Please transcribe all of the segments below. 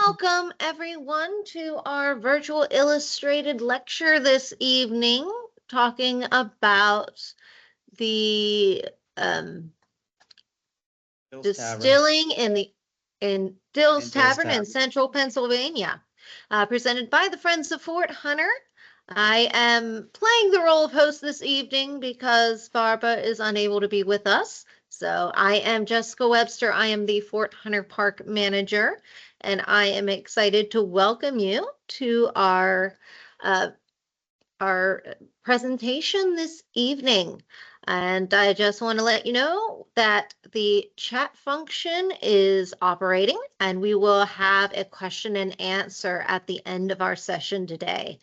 Welcome, everyone, to our virtual illustrated lecture this evening, talking about the Dills Tavern distilling in Dills and Dills Tavern in Tavern. central Pennsylvania, presented by the Friends of Fort Hunter. I am playing the role of host this evening because Barbara is unable to be with us. So I am Jessica Webster. I am the Fort Hunter Park manager, and I am excited to welcome you to uh, our presentation this evening. And I just want to let you know that the chat function is operating, and we will have a question and answer at the end of our session today.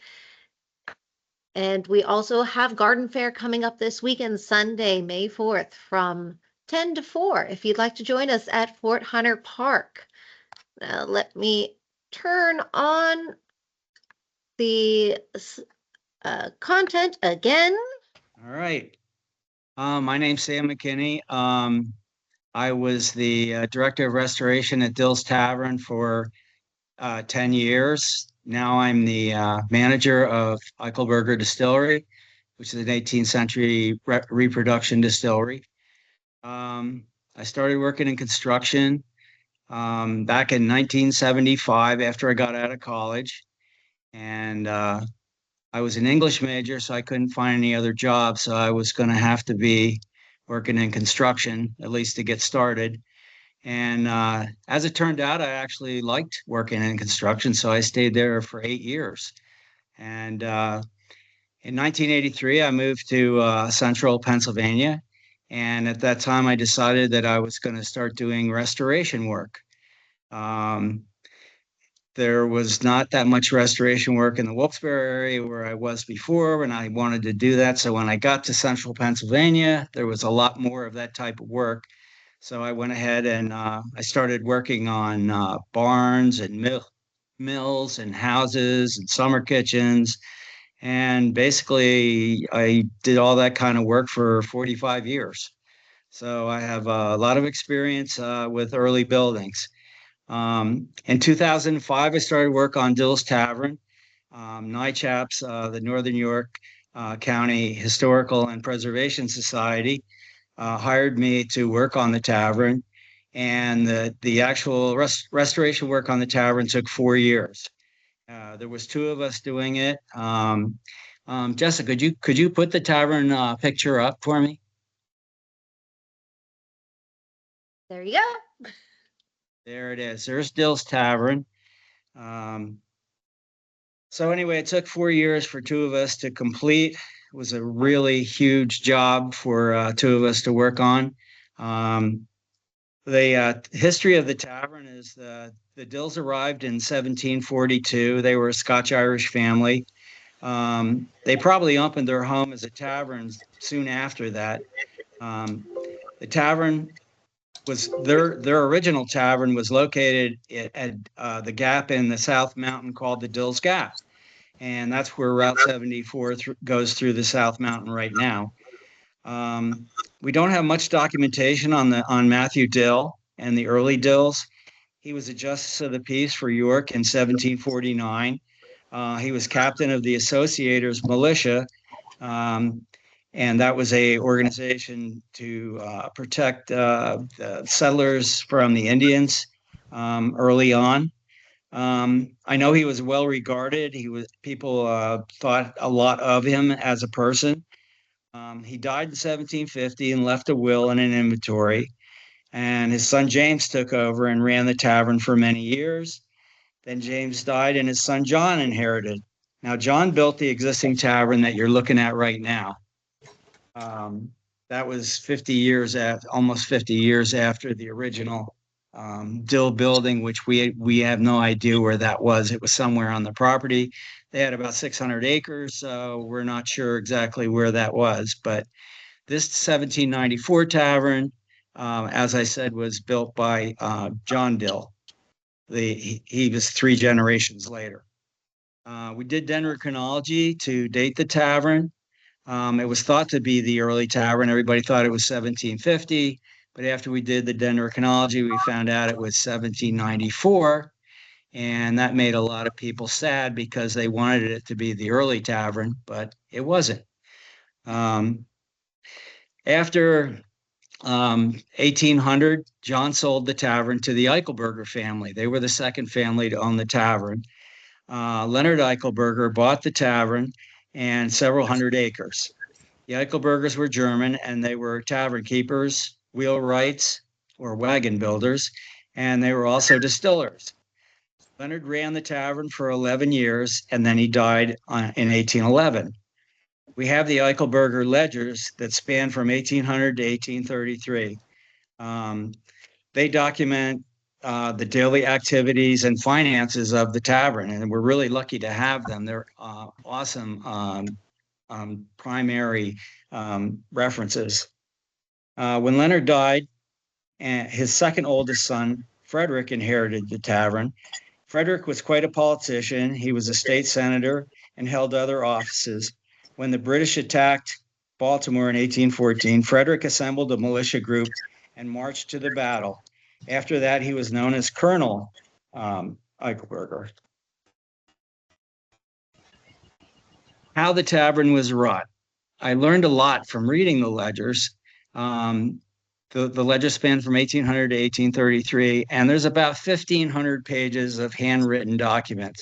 And we also have Garden Fair coming up this weekend, Sunday, May 4th, from 10 to 4, if you'd like to join us at Fort Hunter Park. Now, let me turn on the content again. All right. My name's Sam McKinney. I was the director of restoration at Dills Tavern for 10 years. Now I'm the manager of Eichelberger Distillery, which is an 18th century reproduction distillery. I started working in construction back in 1975 after I got out of college. And I was an English major, so I couldn't find any other job. So I was going to have to be working in construction, at least to get started. And as it turned out, I actually liked working in construction. So I stayed there for 8 years. And in 1983, I moved to central Pennsylvania. And at that time, I decided that I was going to start doing restoration work. There was not that much restoration work in the Wilkes-Barre area where I was before, and I wanted to do that. So when I got to central Pennsylvania, there was a lot more of that type of work. So I went ahead and I started working on barns and mills and houses and summer kitchens. And basically, I did all that kind of work for 45 years. So I have a lot of experience with early buildings. In 2005, I started work on Dills Tavern. NICHAPS, the Northern York County Historical and Preservation Society, hired me to work on the tavern. And the actual restoration work on the tavern took 4 years. There was two of us doing it. Jessica, could you put the tavern picture up for me? There you go. There it is. There's Dills Tavern. So anyway, it took 4 years for two of us to complete. It was a really huge job for two of us to work on. The history of the tavern is the Dills arrived in 1742. They were a Scotch-Irish family. They probably opened their home as a tavern soon after that. The tavern was their original tavern was located at the gap in the South Mountain called the Dills Gap, and that's where Route 74 goes through the South Mountain right now. We don't have much documentation on Matthew Dill and the early Dills. He was a justice of the peace for York in 1749. He was captain of the Associators Militia. And that was a organization to protect the settlers from the Indians early on. I know he was well regarded. People thought a lot of him as a person. He died in 1750 and left a will and an inventory. And his son James took over and ran the tavern for many years. Then James died and his son John inherited. Now, John built the existing tavern that you're looking at right now. That was 50 years after, almost 50 years after the original Dill building, which we have no idea where that was. It was somewhere on the property. They had about 600 acres, so we're not sure exactly where that was. But this 1794 tavern, as I said, was built by John Dill. He was 3 generations later. We did dendrochronology to date the tavern. It was thought to be the early tavern. Everybody thought it was 1750, but after we did the dendrochronology, we found out it was 1794. And that made a lot of people sad because they wanted it to be the early tavern, but it wasn't. After 1800, John sold the tavern to the Eichelberger family. They were the second family to own the tavern. Leonard Eichelberger bought the tavern and several hundred acres. The Eichelbergers were German, and they were tavern keepers, wheelwrights, or wagon builders, and they were also distillers. Leonard ran the tavern for 11 years, and then he died in 1811. We have the Eichelberger ledgers that span from 1800 to 1833. They document the daily activities and finances of the tavern, and we're really lucky to have them. They're awesome primary references. When Leonard died, his second oldest son, Frederick, inherited the tavern. Frederick was quite a politician. He was a state senator and held other offices. When the British attacked Baltimore in 1814, Frederick assembled a militia group and marched to the battle. After that, he was known as Colonel Eichelberger. How the tavern was run. I learned a lot from reading the ledgers. The ledger span from 1800 to 1833, and there's about 1,500 pages of handwritten documents.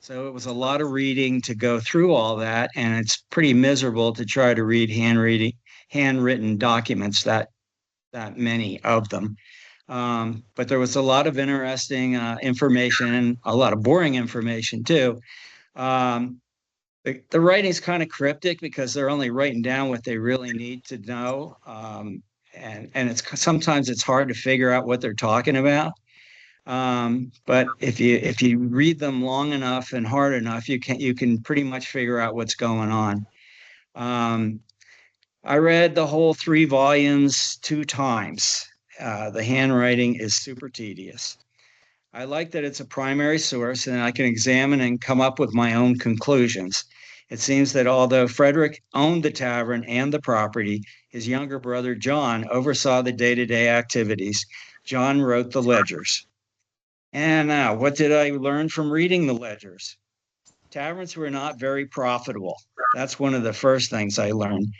So it was a lot of reading to go through all that, and it's pretty miserable to try to read handwritten documents, that many of them. But there was a lot of interesting information, a lot of boring information too. The writing's kind of cryptic because they're only writing down what they really need to know. And sometimes it's hard to figure out what they're talking about. But if you read them long enough and hard enough, you can pretty much figure out what's going on. I read the whole 3 volumes 2 times. The handwriting is super tedious. I like that it's a primary source and I can examine and come up with my own conclusions. It seems that although Frederick owned the tavern and the property, his younger brother John oversaw the day-to-day activities. John wrote the ledgers. And now, what did I learn from reading the ledgers? Taverns were not very profitable. That's one of the first things I learned.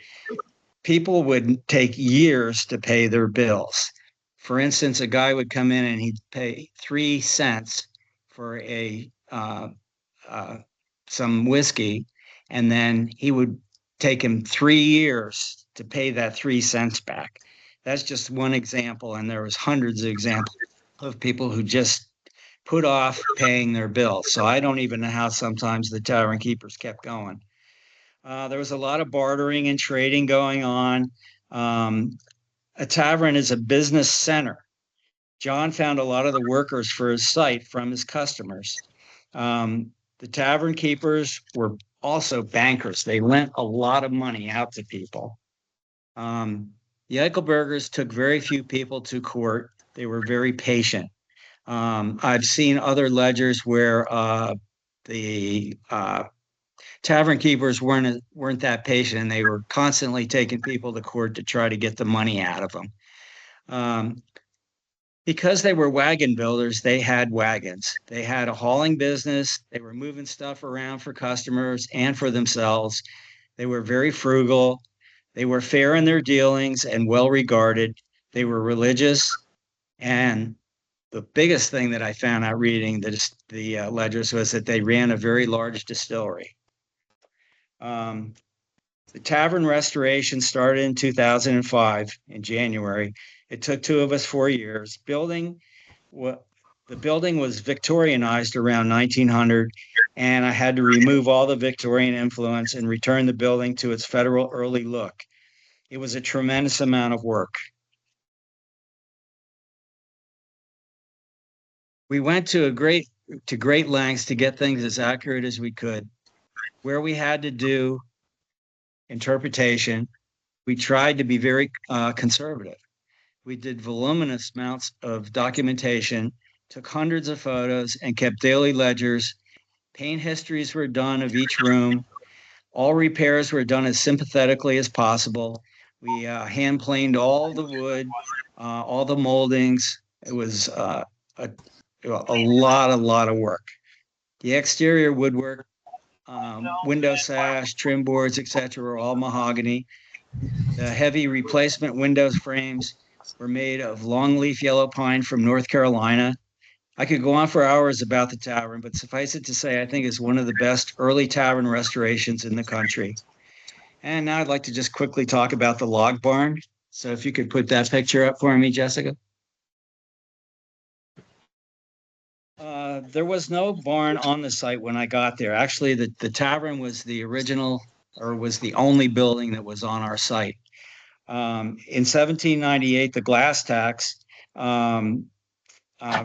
People would take years to pay their bills. For instance, a guy would come in and he'd pay 3 cents for some whiskey, and then he would take him 3 years to pay that 3 cents back. That's just one example, and there was hundreds of examples of people who just put off paying their bills. So I don't even know how sometimes the tavern keepers kept going. There was a lot of bartering and trading going on. A tavern is a business center. John found a lot of the workers for his site from his customers. The tavern keepers were also bankers. They lent a lot of money out to people. The Eichelbergers took very few people to court. They were very patient. I've seen other ledgers where the tavern keepers weren't that patient, and they were constantly taking people to court to try to get the money out of them. Because they were wagon builders, they had wagons. They had a hauling business. They were moving stuff around for customers and for themselves. They were very frugal. They were fair in their dealings and well regarded. They were religious. And the biggest thing that I found out reading the ledgers was that they ran a very large distillery. The tavern restoration started in 2005 in January. It took 2 of us 4 years. The building was Victorianized around 1900, and I had to remove all the Victorian influence and return the building to its Federal early look. It was a tremendous amount of work. We went to great lengths to get things as accurate as we could. Where we had to do interpretation, we tried to be very conservative. We did voluminous amounts of documentation, took hundreds of photos, and kept daily ledgers. Paint histories were done of each room. All repairs were done as sympathetically as possible. We hand planed all the wood, all the moldings. It was a a lot of work. The exterior woodwork, window sash, trim boards, etc., were all mahogany. The heavy replacement windows frames were made of longleaf yellow pine from North Carolina. I could go on for hours about the tavern, but suffice it to say, I think it's one of the best early tavern restorations in the country. And now I'd like to just quickly talk about the log barn. So if you could put that picture up for me, Jessica. There was no barn on the site when I got there. Actually, the tavern was the original or was the only building that was on our site. In 1798, the glass tax um,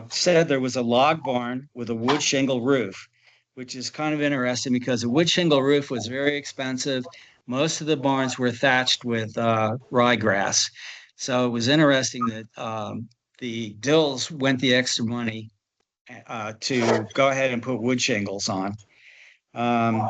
said there was a log barn with a wood shingle roof, which is kind of interesting because a wood shingle roof was very expensive. Most of the barns were thatched with ryegrass. So it was interesting that the Dills went the extra money to go ahead and put wood shingles on. Um,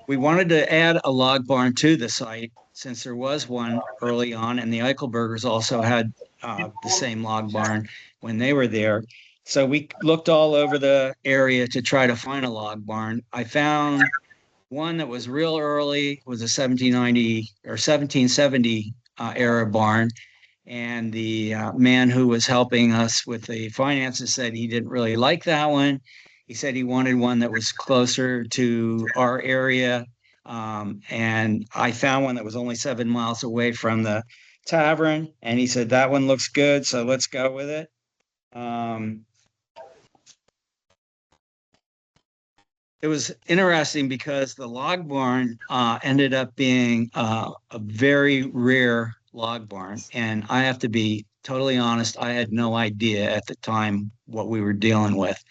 we wanted to add a log barn to the site since there was one early on, and the Eichelbergers also had the same log barn when they were there. So we looked all over the area to try to find a log barn. I found one that was real early, was a 1790 or 1770 era barn. And the man who was helping us with the finances said he didn't really like that one. He said he wanted one that was closer to our area. And I found one that was only 7 miles away from the tavern. And he said, that one looks good. So let's go with it. It was interesting because the log barn ended up being a very rare log barn. And I have to be totally honest, I had no idea at the time what we were dealing with.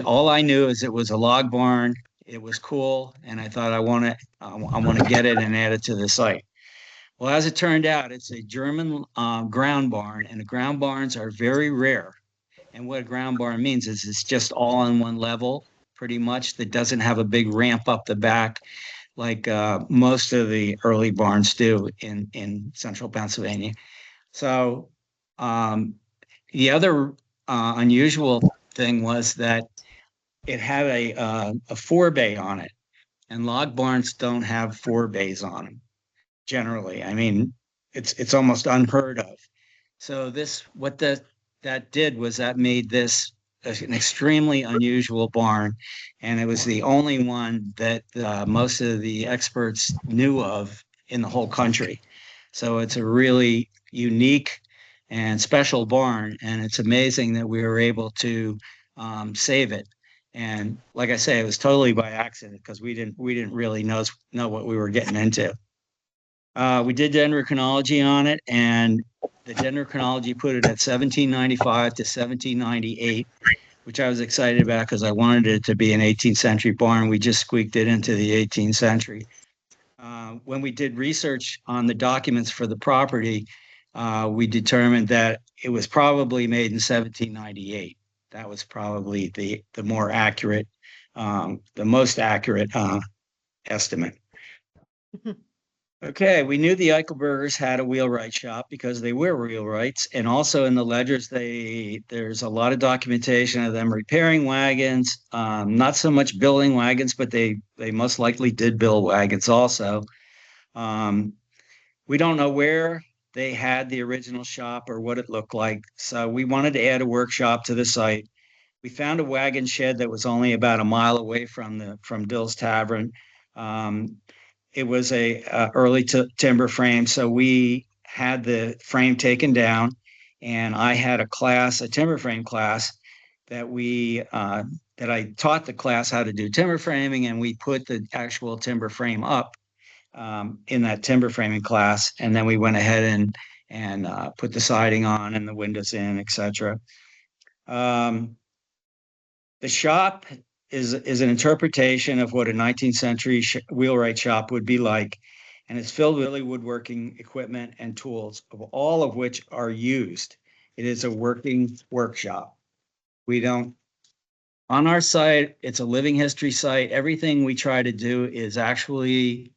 All I knew is it was a log barn. It was cool, and I thought I want to get it and add it to the site. Well, as it turned out, it's a German ground barn, and the ground barns are very rare. And what a ground barn means is it's just all on one level, pretty much, that doesn't have a big ramp up the back like most of the early barns do in central Pennsylvania. So the other unusual thing was that it had a forebay on it, and log barns don't have forebays on them generally. I mean, it's almost unheard of. So that did was that made this an extremely unusual barn, and it was the only one that most of the experts knew of in the whole country. So it's a really unique and special barn, and it's amazing that we were able to save it. And like I say, it was totally by accident because we didn't really know what we were getting into. We did dendrochronology on it, and the dendrochronology put it at 1795 to 1798, which I was excited about because I wanted it to be an 18th century barn. We just squeaked it into the 18th century. When we did research on the documents for the property, we determined that it was probably made in 1798. That was probably the more accurate, the most accurate estimate. Okay, we knew the Eichelbergers had a wheelwright shop because they were wheelwrights, and also in the ledgers, there's a lot of documentation of them repairing wagons, not so much building wagons, but they most likely did build wagons also. Um, we don't know where they had the original shop or what it looked like, so we wanted to add a workshop to the site. We found a wagon shed that was only about a mile away from Dills Tavern. Um, it was a early timber frame, so we had the frame taken down, and I had a timber frame class that that I taught the class how to do timber framing, and we put the actual timber frame up in that timber framing class, and then we went ahead and put the siding on and the windows in, etc. The shop is an interpretation of what a 19th century wheelwright shop would be like, and it's filled with early woodworking equipment and tools, of all of which are used. It is a working workshop. We don't On our site, it's a living history site. Everything we try to do is actually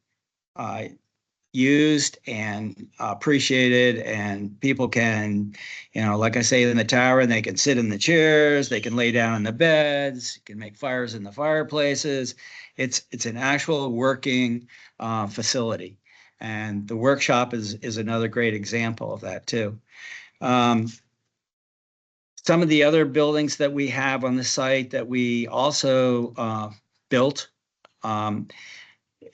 used and appreciated, and people can, like I say, in the tower, they can sit in the chairs, they can lay down in the beds, you can make fires in the fireplaces. It's an actual working facility, and the workshop is another great example of that too. Some of the other buildings that we have on the site that we also built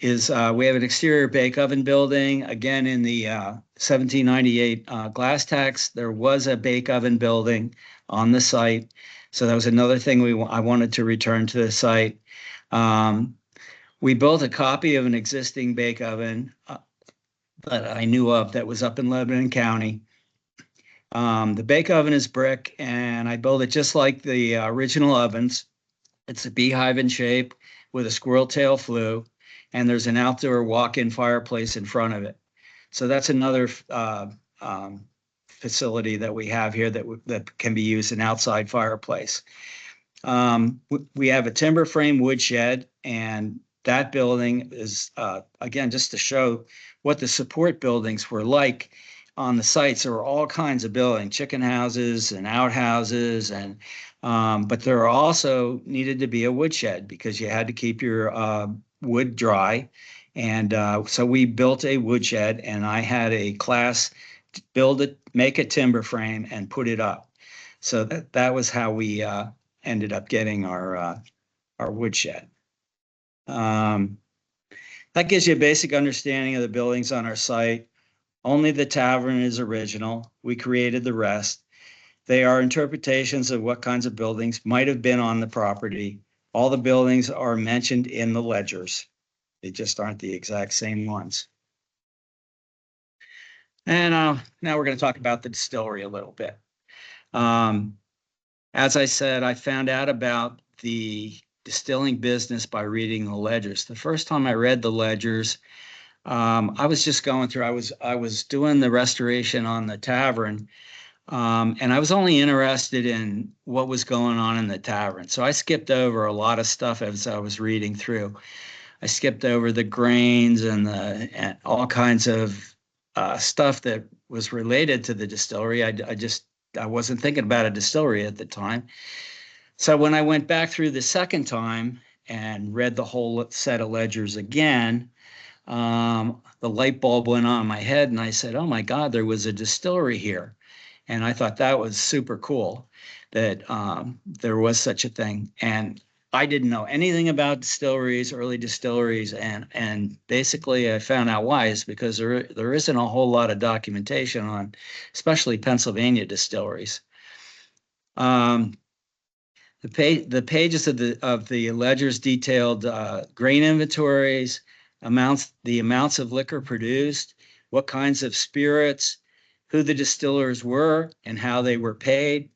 is we have an exterior bake oven building. Again, in the 1798 glass tax, there was a bake oven building on the site. So that was another thing I wanted to return to the site. We built a copy of an existing bake oven that I knew of that was up in Lebanon County. The bake oven is brick, and I built it just like the original ovens. It's a beehive in shape with a squirrel tail flue, and there's an outdoor walk-in fireplace in front of it. So that's another facility that we have here that can be used, an outside fireplace. We have a timber frame woodshed, and that building is, again, just to show what the support buildings were like on the sites. There were all kinds of buildings, chicken houses and outhouses, and but there also needed to be a woodshed because you had to keep your wood dry. And so we built a woodshed, and I had a class build it, make a timber frame, and put it up. So that was how we ended up getting our woodshed. That gives you a basic understanding of the buildings on our site. Only the tavern is original. We created the rest. They are interpretations of what kinds of buildings might have been on the property. All the buildings are mentioned in the ledgers. They just aren't the exact same ones. And now we're going to talk about the distillery a little bit. As I said, I found out about the distilling business by reading the ledgers. The first time I read the ledgers, I was just going through, I was doing the restoration on the tavern, and I was only interested in what was going on in the tavern. So I skipped over a lot of stuff as I was reading through. I skipped over the grains and all kinds of stuff that was related to the distillery. I wasn't thinking about a distillery at the time. So when I went back through the second time and read the whole set of ledgers again, the light bulb went on in my head, and I said, oh my God, there was a distillery here. And I thought that was super cool that there was such a thing. And I didn't know anything about distilleries, early distilleries, and basically I found out why is because there isn't a whole lot of documentation on, especially Pennsylvania distilleries. The pages of the ledgers detailed grain inventories, the amounts of liquor produced, what kinds of spirits, who the distillers were, and how they were paid.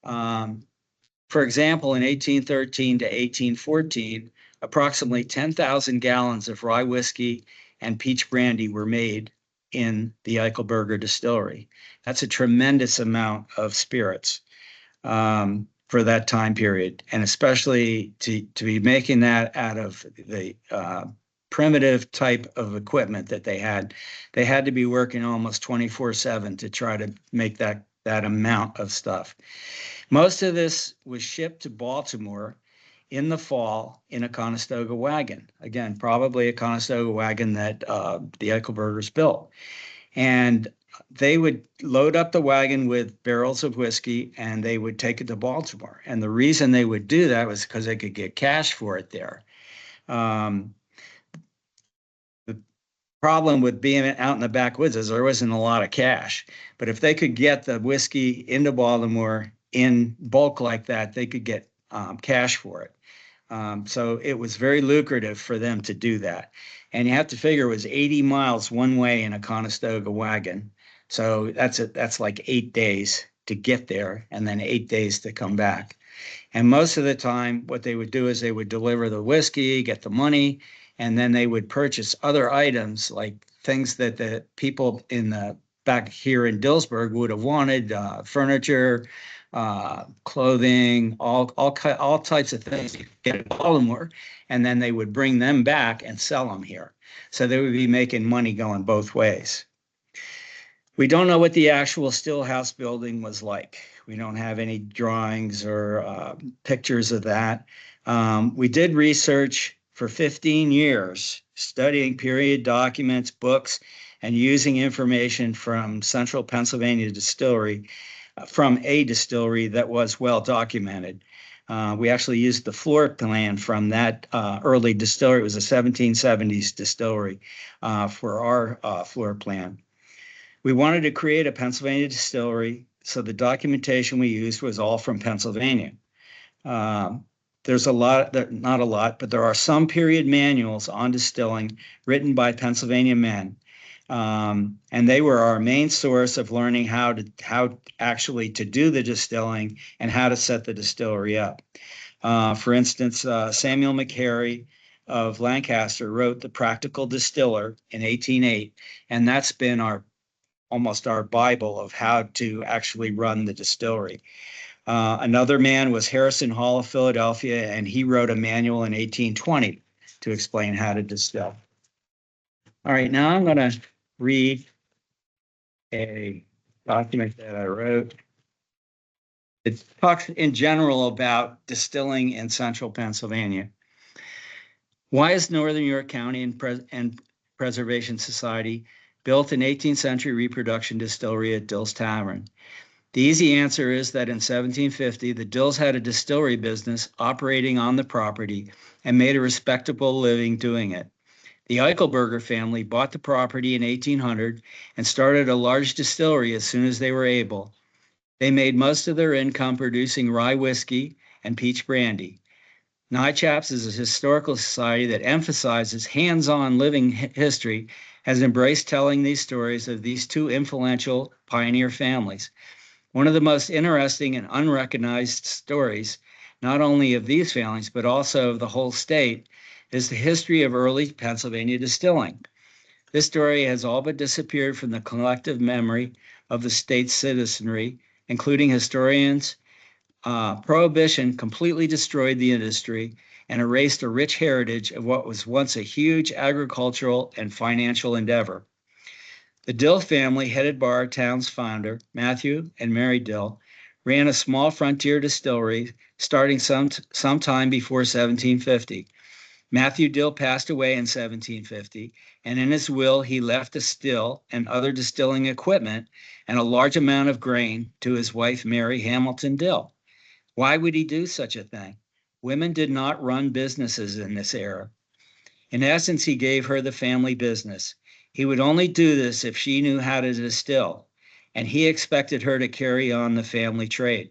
For example, in 1813 to 1814, approximately 10,000 gallons of rye whiskey and peach brandy were made in the Eichelberger distillery. That's a tremendous amount of spirits for that time period, and especially to be making that out of the primitive type of equipment that they had. They had to be working almost 24/7 to try to make that amount of stuff. Most of this was shipped to Baltimore in the fall in a Conestoga wagon. Again, probably a Conestoga wagon that the Eichelbergers built. And they would load up the wagon with barrels of whiskey, and they would take it to Baltimore. And the reason they would do that was because they could get cash for it there. The problem with being out in the backwoods is there wasn't a lot of cash. But if they could get the whiskey into Baltimore in bulk like that, they could get cash for it. So it was very lucrative for them to do that. And you have to figure it was 80 miles one way in a Conestoga wagon. So that's like 8 days to get there and then 8 days to come back. And most of the time, what they would do is they would deliver the whiskey, get the money, and then they would purchase other items like things that the people in the back here in Dillsburg would have wanted, furniture, clothing, all types of things you get in Baltimore, and then they would bring them back and sell them here. So they would be making money going both ways. We don't know what the actual still house building was like. We don't have any drawings or pictures of that. We did research for 15 years, studying period documents, books, and using information from Central Pennsylvania Distillery, from a distillery that was well documented. We actually used the floor plan from that early distillery. It was a 1770s distillery for our floor plan. We wanted to create a Pennsylvania distillery, so the documentation we used was all from Pennsylvania. There's a lot, not a lot, but there are some period manuals on distilling written by Pennsylvania men. And they were our main source of learning how actually to do the distilling and how to set the distillery up. For instance, Samuel McKinney of Lancaster wrote The Practical Distiller in 1808, and that's been almost our Bible of how to actually run the distillery. Another man was Harrison Hall of Philadelphia, and he wrote a manual in 1820 to explain how to distill. All right, now I'm going to read a document that I wrote. It talks in general about distilling in central Pennsylvania. Why is Northern York County and Preservation Society built an 18th century reproduction distillery at Dills Tavern? The easy answer is that in 1750, the Dills had a distillery business operating on the property and made a respectable living doing it. The Eichelberger family bought the property in 1800 and started a large distillery as soon as they were able. They made most of their income producing rye whiskey and peach brandy. Nychaps is a historical society that emphasizes hands-on living history, has embraced telling these stories of these two influential pioneer families. One of the most interesting and unrecognized stories, not only of these families, but also of the whole state, is the history of early Pennsylvania distilling. This story has all but disappeared from the collective memory of the state's citizenry, including historians. Prohibition completely destroyed the industry and erased a rich heritage of what was once a huge agricultural and financial endeavor. The Dill family, headed by our town's founder, Matthew and Mary Dill, ran a small frontier distillery starting sometime before 1750. Matthew Dill passed away in 1750, and in his will, he left a still and other distilling equipment and a large amount of grain to his wife, Mary Hamilton Dill. Why would he do such a thing? Women did not run businesses in this era. In essence, he gave her the family business. He would only do this if she knew how to distill, and he expected her to carry on the family trade.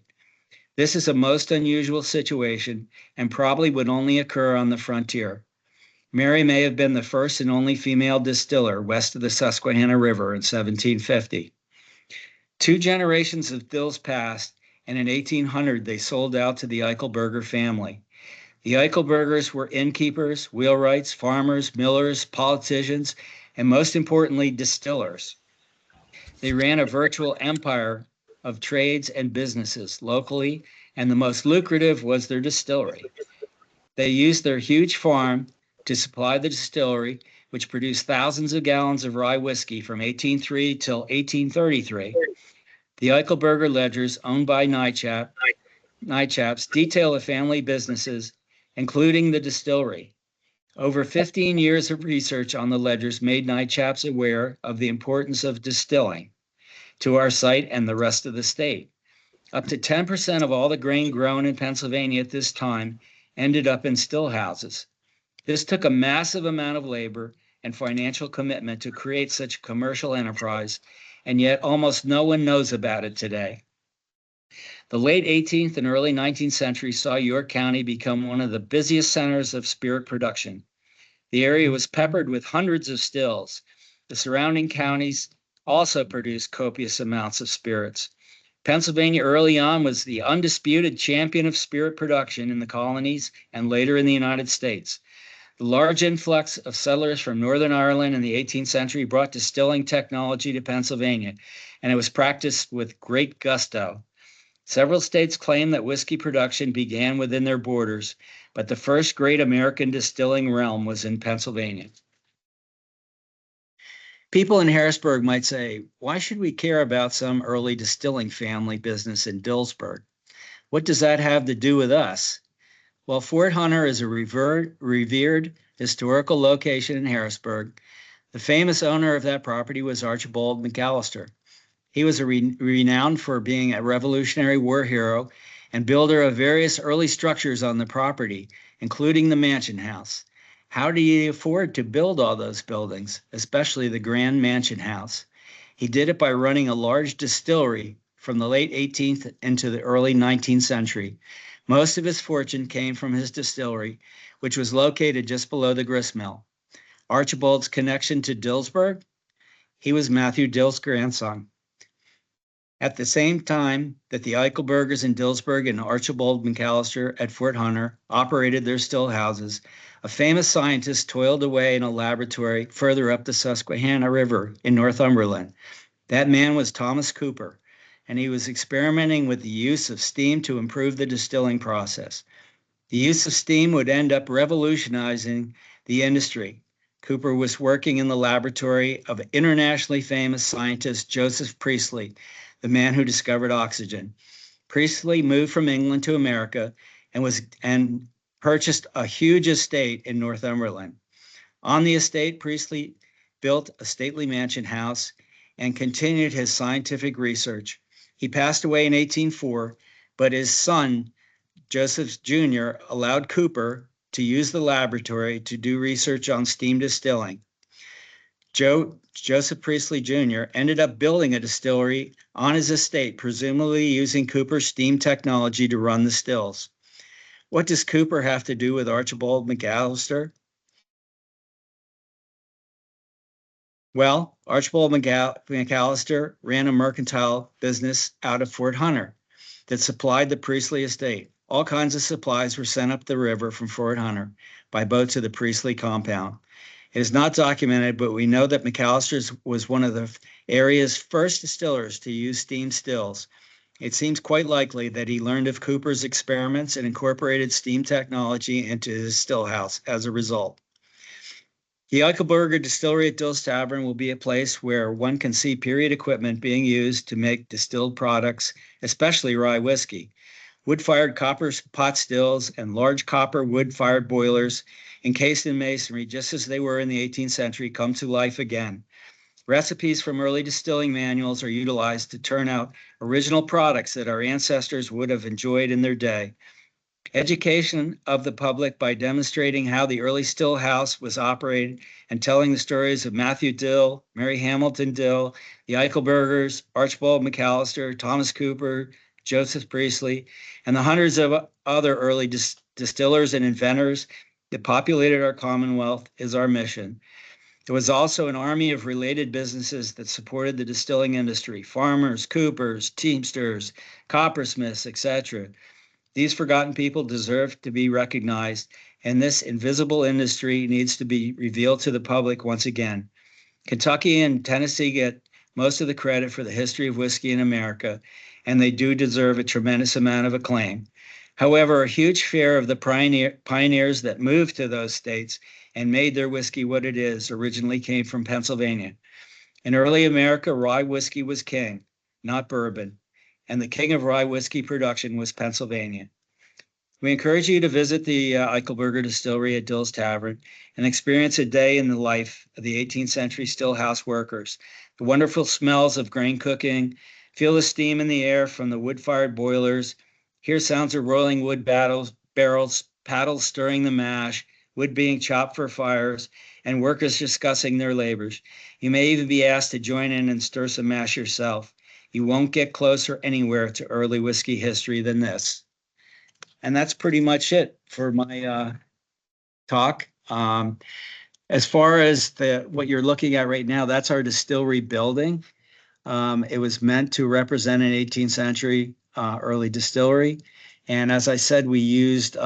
This is a most unusual situation and probably would only occur on the frontier. Mary may have been the first and only female distiller west of the Susquehanna River in 1750. 2 generations of Dills passed, and in 1800 they sold out to the Eichelberger family. The Eichelbergers were innkeepers, wheelwrights, farmers, millers, politicians, and most importantly, distillers. They ran a virtual empire of trades and businesses locally, and the most lucrative was their distillery. They used their huge farm to supply the distillery, which produced thousands of gallons of rye whiskey from 1803 till 1833. The Eichelberger ledgers, owned by Nychaps, detail the family businesses, including the distillery. Over 15 years of research on the ledgers made Nychaps aware of the importance of distilling to our site and the rest of the state. Up to 10% of all the grain grown in Pennsylvania at this time ended up in still houses. This took a massive amount of labor and financial commitment to create such a commercial enterprise, and yet almost no one knows about it today. The late 18th and early 19th century saw York County become one of the busiest centers of spirit production. The area was peppered with hundreds of stills. The surrounding counties also produced copious amounts of spirits. Pennsylvania early on was the undisputed champion of spirit production in the colonies and later in the United States. The large influx of settlers from Northern Ireland in the 18th century brought distilling technology to Pennsylvania, and it was practiced with great gusto. Several states claim that whiskey production began within their borders, but the first great American distilling realm was in Pennsylvania. People in Harrisburg might say, why should we care about some early distilling family business in Dillsburg? What does that have to do with us? Well, Fort Hunter is a revered historical location in Harrisburg. The famous owner of that property was Archibald McAllister. He was renowned for being a Revolutionary War hero and builder of various early structures on the property, including the Mansion House. How did he afford to build all those buildings, especially the Grand Mansion House? He did it by running a large distillery from the late 18th into the early 19th century. Most of his fortune came from his distillery, which was located just below the grist mill. Archibald's connection to Dillsburg? He was Matthew Dill's grandson. At the same time that the Eichelbergers in Dillsburg and Archibald McAllister at Fort Hunter operated their still houses, a famous scientist toiled away in a laboratory further up the Susquehanna River in Northumberland. That man was Thomas Cooper, and he was experimenting with the use of steam to improve the distilling process. The use of steam would end up revolutionizing the industry. Cooper was working in the laboratory of internationally famous scientist Joseph Priestley, the man who discovered oxygen. Priestley moved from England to America and purchased a huge estate in Northumberland. On the estate, Priestley built a stately mansion house and continued his scientific research. He passed away in 1804, but his son, Joseph Jr., allowed Cooper to use the laboratory to do research on steam distilling. Joseph Priestley Jr. ended up building a distillery on his estate, presumably using Cooper's steam technology to run the stills. What does Cooper have to do with Archibald McAllister? Well, Archibald McAllister ran a mercantile business out of Fort Hunter that supplied the Priestley estate. All kinds of supplies were sent up the river from Fort Hunter by boat to the Priestley compound. It is not documented, but we know that McAllister's was one of the area's first distillers to use steam stills. It seems quite likely that he learned of Cooper's experiments and incorporated steam technology into his still house as a result. The Eichelberger Distillery at Dills Tavern will be a place where one can see period equipment being used to make distilled products, especially rye whiskey. Wood-fired copper pot stills and large copper wood-fired boilers encased in masonry, just as they were in the 18th century, come to life again. Recipes from early distilling manuals are utilized to turn out original products that our ancestors would have enjoyed in their day. Education of the public by demonstrating how the early still house was operated and telling the stories of Matthew Dill, Mary Hamilton Dill, the Eichelbergers, Archibald McAllister, Thomas Cooper, Joseph Priestley, and the hundreds of other early distillers and inventors that populated our Commonwealth is our mission. There was also an army of related businesses that supported the distilling industry: farmers, coopers, teamsters, coppersmiths, etc. These forgotten people deserve to be recognized, and this invisible industry needs to be revealed to the public once again. Kentucky and Tennessee get most of the credit for the history of whiskey in America, and they do deserve a tremendous amount of acclaim. However, a huge share of the pioneers that moved to those states and made their whiskey what it is originally came from Pennsylvania. In early America, rye whiskey was king, not bourbon, and the king of rye whiskey production was Pennsylvania. We encourage you to visit the Eichelberger Distillery at Dills Tavern and experience a day in the life of the 18th century stillhouse workers. The wonderful smells of grain cooking, feel the steam in the air from the wood-fired boilers, hear sounds of rolling wood barrels, paddles stirring the mash, wood being chopped for fires, and workers discussing their labors. You may even be asked to join in and stir some mash yourself. You won't get closer anywhere to early whiskey history than this. And that's pretty much it for my talk. As far as what you're looking at right now, that's our distillery building. It was meant to represent an 18th century early distillery. And as I said, we used we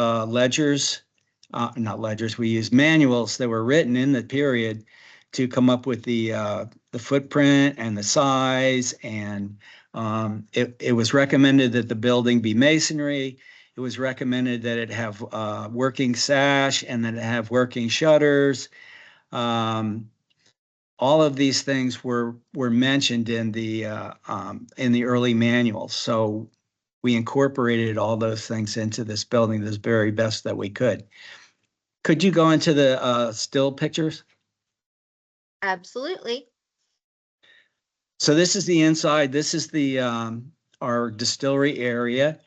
used manuals that were written in the period to come up with the footprint and the size and It was recommended that the building be masonry. It was recommended that it have working sash and that it have working shutters. All of these things were mentioned in the early manuals. So we incorporated all those things into this building as very best that we could. Could you go into the still pictures? Absolutely. So this is the inside. This is the our distillery area.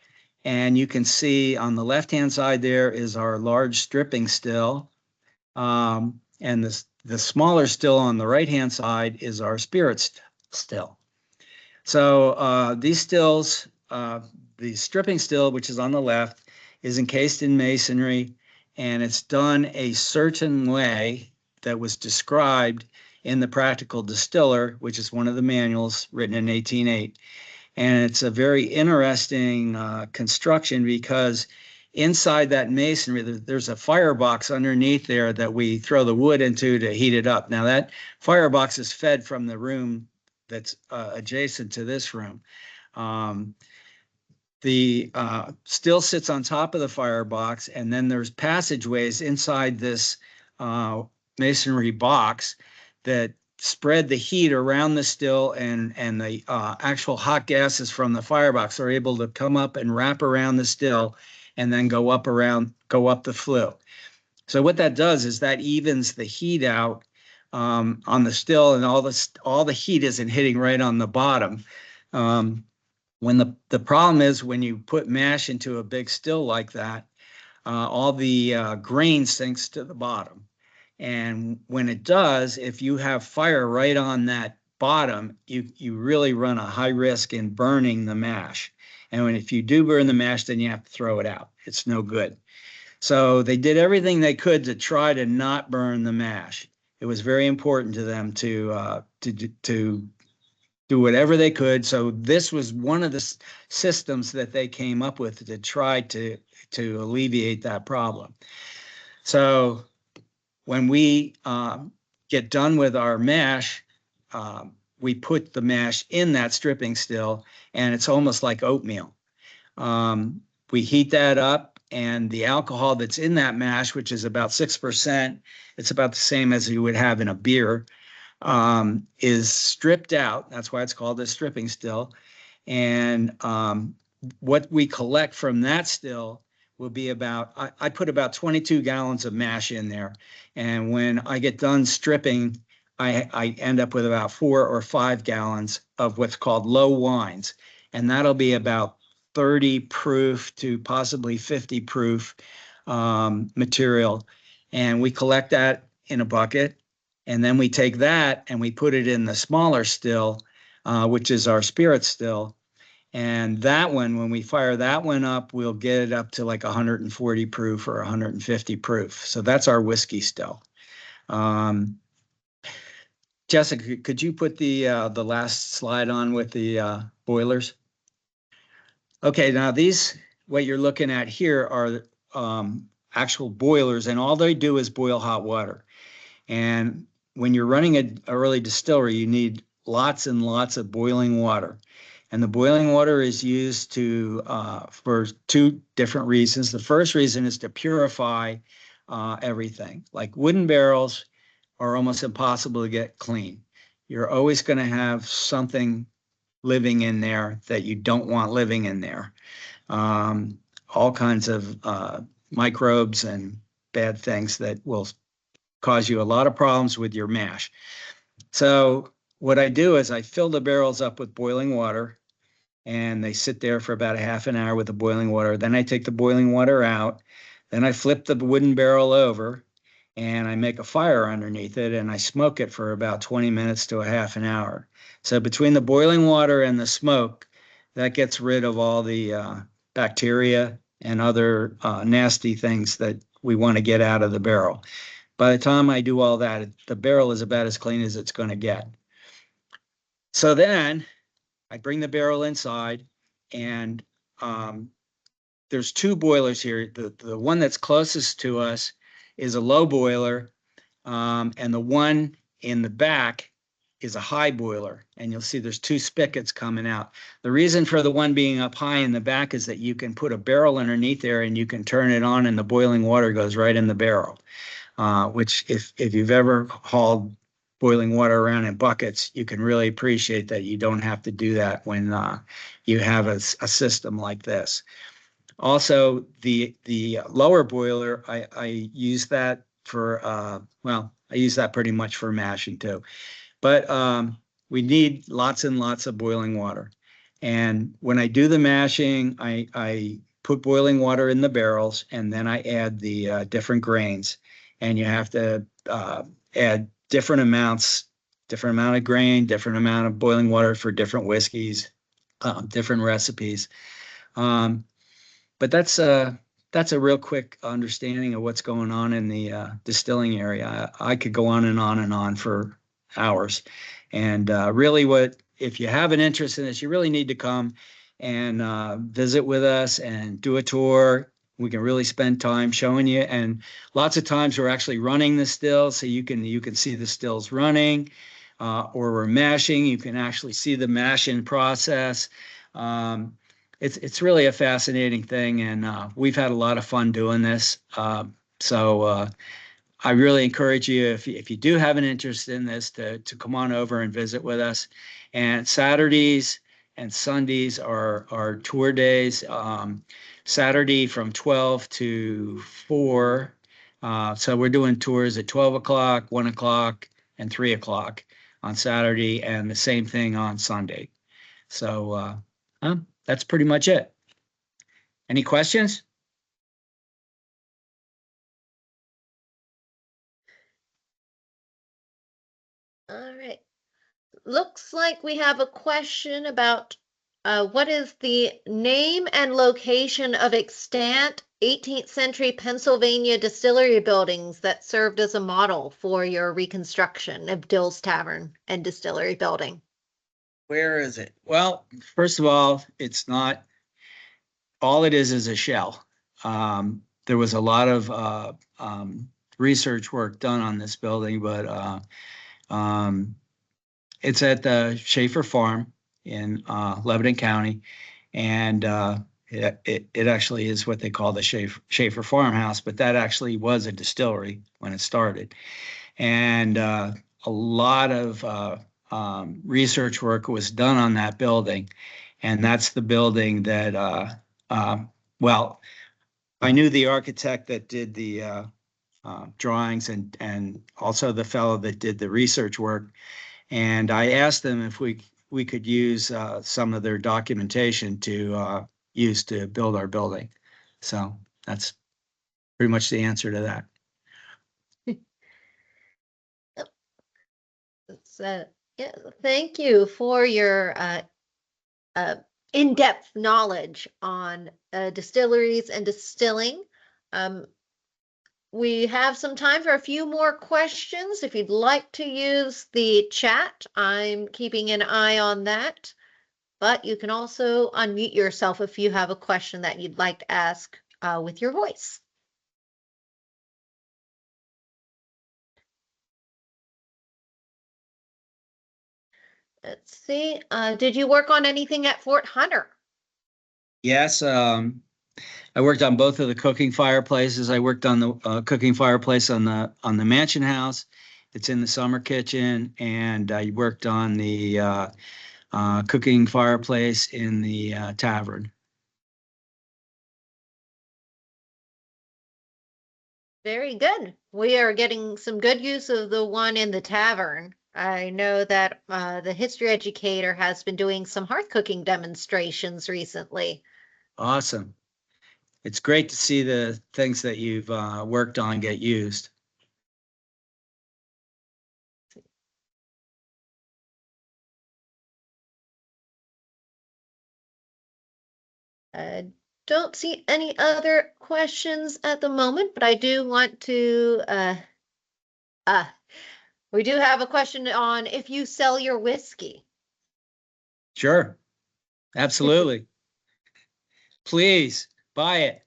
And you can see on the left-hand side there is our large stripping still. And the smaller still on the right-hand side is our spirits still. So these stills, the stripping still, which is on the left, is encased in masonry, and it's done a certain way that was described in the Practical Distiller, which is one of the manuals written in 1808. And it's a very interesting construction because inside that masonry, there's a firebox underneath there that we throw the wood into to heat it up. Now that firebox is fed from the room that's adjacent to this room. The still sits on top of the firebox, and then there's passageways inside this masonry box that spread the heat around the still, and the actual hot gases from the firebox are able to come up and wrap around the still and then go up the flue. So what that does is that evens the heat out on the still, and all the heat isn't hitting right on the bottom. When the problem is when you put mash into a big still like that, all the grain sinks to the bottom. And when it does, if you have fire right on that bottom, you really run a high risk in burning the mash. And if you do burn the mash, then you have to throw it out. It's no good. So they did everything they could to try to not burn the mash. It was very important to them to do whatever they could. So this was one of the systems that they came up with to try to alleviate that problem. So when we get done with our mash, we put the mash in that stripping still, and it's almost like oatmeal. We heat that up, and the alcohol that's in that mash, which is about 6%, it's about the same as you would have in a beer, is stripped out. That's why it's called a stripping still. And what we collect from that still will be I put about 22 gallons of mash in there. And when I get done stripping, I end up with about 4 or 5 gallons of what's called low wines. And that'll be about 30 proof to possibly 50 proof material. And we collect that in a bucket. And then we take that and we put it in the smaller still, which is our spirit still. And that one, when we fire that one up, we'll get it up to like 140 proof or 150 proof. So that's our whiskey still. Jessica, could you put the last slide on with the boilers? Okay, now what you're looking at here are actual boilers, and all they do is boil hot water. And when you're running an early distillery, you need lots and lots of boiling water. And the boiling water is used for 2 different reasons. The first reason is to purify everything. Like wooden barrels are almost impossible to get clean. You're always going to have something living in there that you don't want living in there. All kinds of microbes and bad things that will cause you a lot of problems with your mash. So what I do is I fill the barrels up with boiling water, and they sit there for about a half an hour with the boiling water. Then I take the boiling water out. Then I flip the wooden barrel over, and I make a fire underneath it, and I smoke it for about 20 minutes to a half an hour. So between the boiling water and the smoke, that gets rid of all the bacteria and other nasty things that we want to get out of the barrel. By the time I do all that, the barrel is about as clean as it's going to get. So then I bring the barrel inside, and there's 2 boilers here. The one that's closest to us is a low boiler, and the one in the back is a high boiler, and you'll see there's two spigots coming out. The reason for the one being up high in the back is that you can put a barrel underneath there and you can turn it on and the boiling water goes right in the barrel. Which if you've ever hauled boiling water around in buckets, you can really appreciate that you don't have to do that when you have a system like this. Also, the lower boiler, I use that for, well, I use that pretty much for mashing too. But we need lots and lots of boiling water. And when I do the mashing, I put boiling water in the barrels, and then I add the different grains. And you have to add different amounts, different amount of grain, different amount of boiling water for different whiskeys, different recipes. But that's a real quick understanding of what's going on in the distilling area. I could go on and on and on for hours. And really, if you have an interest in this, you really need to come and visit with us and do a tour. We can really spend time showing you. And lots of times we're actually running the stills, so you can see the stills running, or we're mashing. You can actually see the mashing process. It's really a fascinating thing, and we've had a lot of fun doing this. So I really encourage you, if you do have an interest in this, to come on over and visit with us. And Saturdays and Sundays are tour days. Saturday from 12 to 4. So we're doing tours at 12 o'clock, 1 o'clock, and 3 o'clock on Saturday, and the same thing on Sunday. So that's pretty much it. Any questions? All right. Looks like we have a question about what is the name and location of extant 18th century Pennsylvania distillery buildings that served as a model for your reconstruction of Dills Tavern and Distillery Building? Where is it? Well, first of all, it's not, all it is a shell. There was a lot of research work done on this building, but it's at the Schaefer Farm in Lebanon County, and it actually is what they call the Schaefer Farmhouse, but that actually was a distillery when it started. And a lot of research work was done on that building, and that's the building that, well, I knew the architect that did the drawings and also the fellow that did the research work. And I asked them if we could use some of their documentation to use to build our building. So that's pretty much the answer to that. So, yeah, thank you for your in-depth knowledge on distilleries and distilling. We have some time for a few more questions. If you'd like to use the chat, I'm keeping an eye on that. But you can also unmute yourself if you have a question that you'd like to ask with your voice. Let's see. Did you work on anything at Fort Hunter? Yes, I worked on both of the cooking fireplaces. I worked on the cooking fireplace on the mansion house. It's in the summer kitchen, and I worked on the cooking fireplace in the tavern. Very good. We are getting some good use of the one in the tavern. I know that the history educator has been doing some hearth cooking demonstrations recently. Awesome. It's great to see the things that you've worked on get used. I don't see any other questions at the moment, but I do want to, we do have a question on if you sell your whiskey. Sure. Absolutely. Please buy it.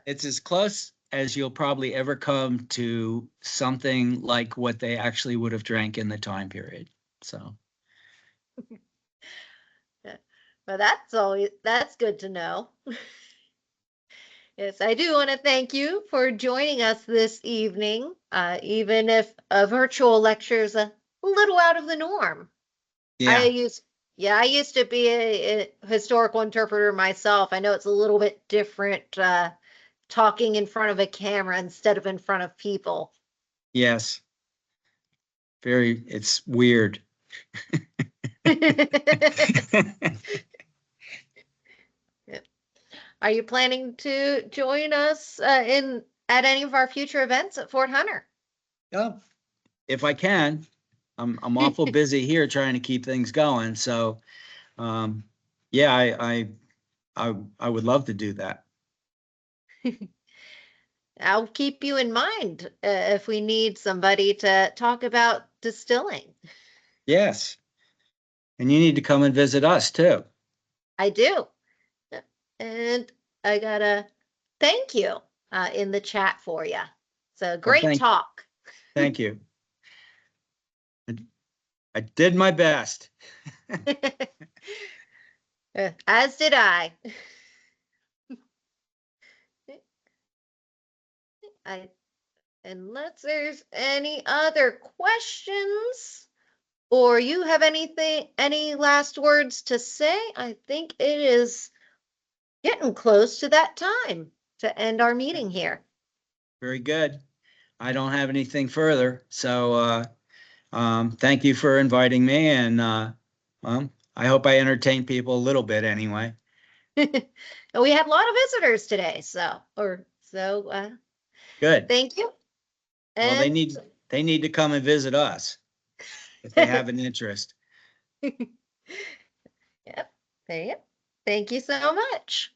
It's as close as you'll probably ever come to something like what they actually would have drank in the time period. So, Well, that's good to know. Yes, I do want to thank you for joining us this evening, even if a virtual lecture is a little out of the norm. I yeah, used, yeah, I used to be a historical interpreter myself. I know it's a little bit different, talking in front of a camera instead of in front of people. yes, it's weird. Are you planning to join us in at any of our future events at Fort Hunter? Yeah, if I can. I'm awful busy here trying to keep things going. So, um, yeah, I would love to do that. I'll keep you in mind if we need somebody to talk about distilling. Yes, and you need to come and visit us too. I do. And I got a thank you in the chat for you. So Well, great talk. thank you. I did my best. As did I. I Unless there's any other questions or you have any last words to say, I think it is getting close to that time to end our meeting here. Very good. I don't have anything further. So, thank you for inviting me, and I hope I entertain people a little bit anyway. We had a lot of visitors today, so Good. thank you. Well, And they need to come and visit us if they have an interest. yep, there you go. Thank you so much.